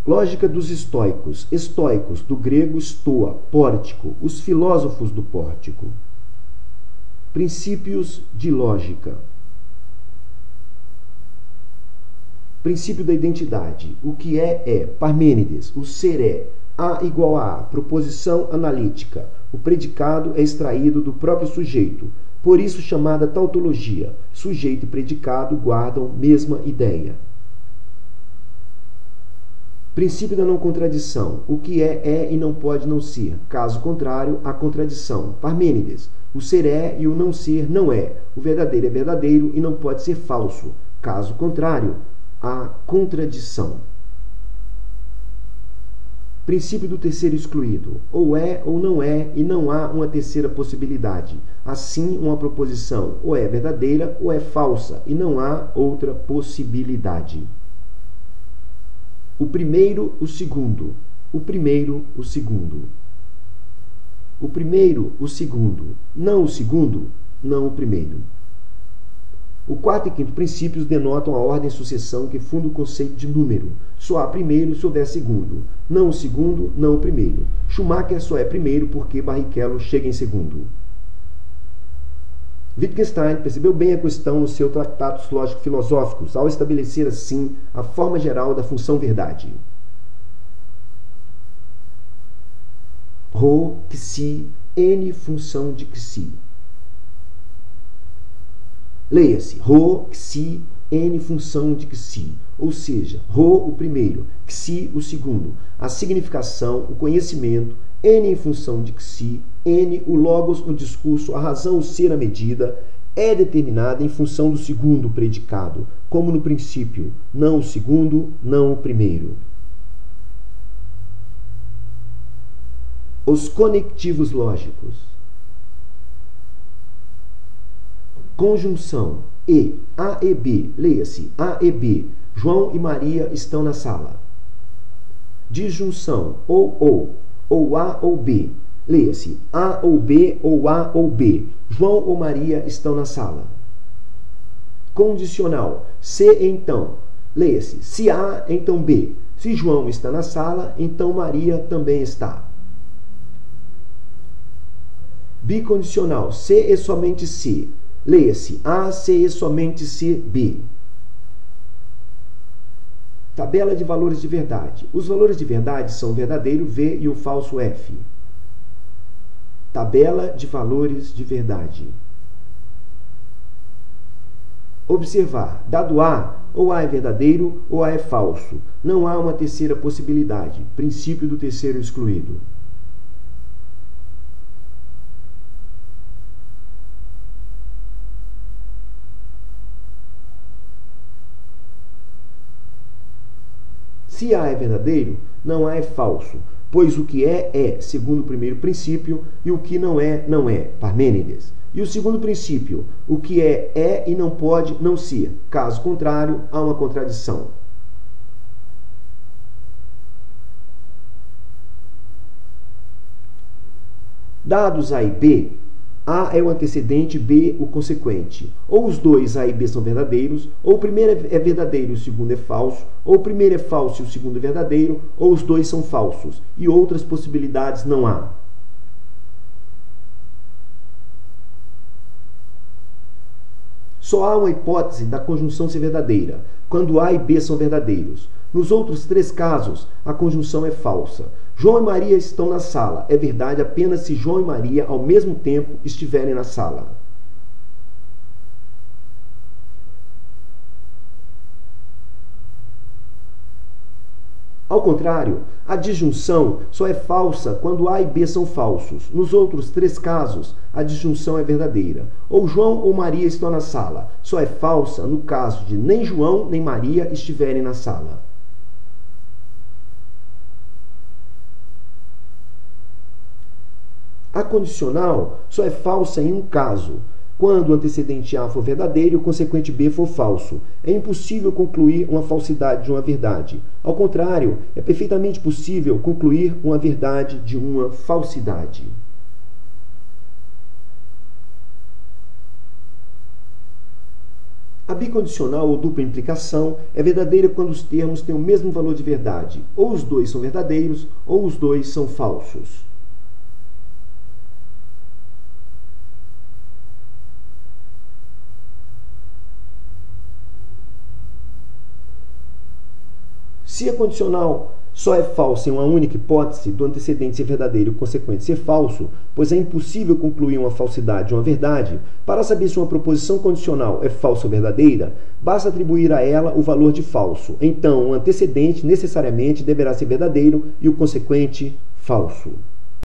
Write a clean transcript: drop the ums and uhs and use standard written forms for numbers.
Lógica dos estoicos. Estoicos, do grego stoa, pórtico, os filósofos do pórtico. Princípios de lógica. Princípio da identidade. O que é. Parmênides. O ser é. A igual a A. Proposição analítica. O predicado é extraído do próprio sujeito. Por isso chamada tautologia. Sujeito e predicado guardam mesma ideia. Princípio da não contradição. O que é e não pode não ser. Caso contrário, há contradição. Parmênides. O ser é e o não ser não é. O verdadeiro é verdadeiro e não pode ser falso. Caso contrário, há contradição. Princípio do terceiro excluído. Ou é ou não é e não há uma terceira possibilidade. Assim, uma proposição ou é verdadeira ou é falsa e não há outra possibilidade. O primeiro, o segundo. O primeiro, o segundo. O primeiro, o segundo. Não o segundo, não o primeiro. O quarto e quinto princípios denotam a ordem e sucessão que funda o conceito de número. Só há primeiro se houver segundo. Não o segundo, não o primeiro. Schumacher só é primeiro porque Barrichello chega em segundo. Wittgenstein percebeu bem a questão nos seus tratados lógico-filosóficos, ao estabelecer assim a forma geral da função verdade. Rho, Xi, N função de Xi. Leia-se, Rho, Xi, N função de Xi. Ou seja, Rho o primeiro, Xi o segundo. A significação, o conhecimento, N em função de Xi, N, o logos no discurso, a razão, o ser, a medida, é determinada em função do segundo predicado, como no princípio, não o segundo, não o primeiro. Os conectivos lógicos. Conjunção e, A e B, leia-se, A e B, João e Maria estão na sala. Disjunção ou A ou B, leia-se, A ou B ou A ou B, João ou Maria estão na sala. Condicional, se então, leia-se, se A, então B, se João está na sala, então Maria também está. Bicondicional, se e somente se, leia-se, A, se e somente se, B. Tabela de valores de verdade. Os valores de verdade são o verdadeiro V e o falso F. Tabela de valores de verdade. Observar. Dado A, ou A é verdadeiro ou A é falso. Não há uma terceira possibilidade. Princípio do terceiro excluído. Se A é verdadeiro, não A é falso, pois o que é, segundo o primeiro princípio, e o que não é, não é, Parmênides. E o segundo princípio, o que é e não pode não ser. Caso contrário, há uma contradição. Dados A e B, A é o antecedente, B o consequente. Ou os dois A e B são verdadeiros, ou o primeiro é verdadeiro e o segundo é falso, ou o primeiro é falso e o segundo é verdadeiro, ou os dois são falsos, e outras possibilidades não há. Só há uma hipótese da conjunção ser verdadeira, quando A e B são verdadeiros. Nos outros três casos, a conjunção é falsa. João e Maria estão na sala. É verdade apenas se João e Maria, ao mesmo tempo, estiverem na sala. Ao contrário, a disjunção só é falsa quando A e B são falsos. Nos outros três casos, a disjunção é verdadeira. Ou João ou Maria estão na sala. Só é falsa no caso de nem João nem Maria estiverem na sala. A condicional só é falsa em um caso, quando o antecedente A for verdadeiro e o consequente B for falso. É impossível concluir uma falsidade de uma verdade. Ao contrário, é perfeitamente possível concluir uma verdade de uma falsidade. A bicondicional ou dupla implicação é verdadeira quando os termos têm o mesmo valor de verdade. Ou os dois são verdadeiros, ou os dois são falsos. Se a condicional só é falsa em uma única hipótese, do antecedente ser verdadeiro e o consequente ser falso, pois é impossível concluir uma falsidade de uma verdade, para saber se uma proposição condicional é falsa ou verdadeira, basta atribuir a ela o valor de falso. Então, o antecedente necessariamente deverá ser verdadeiro e o consequente falso.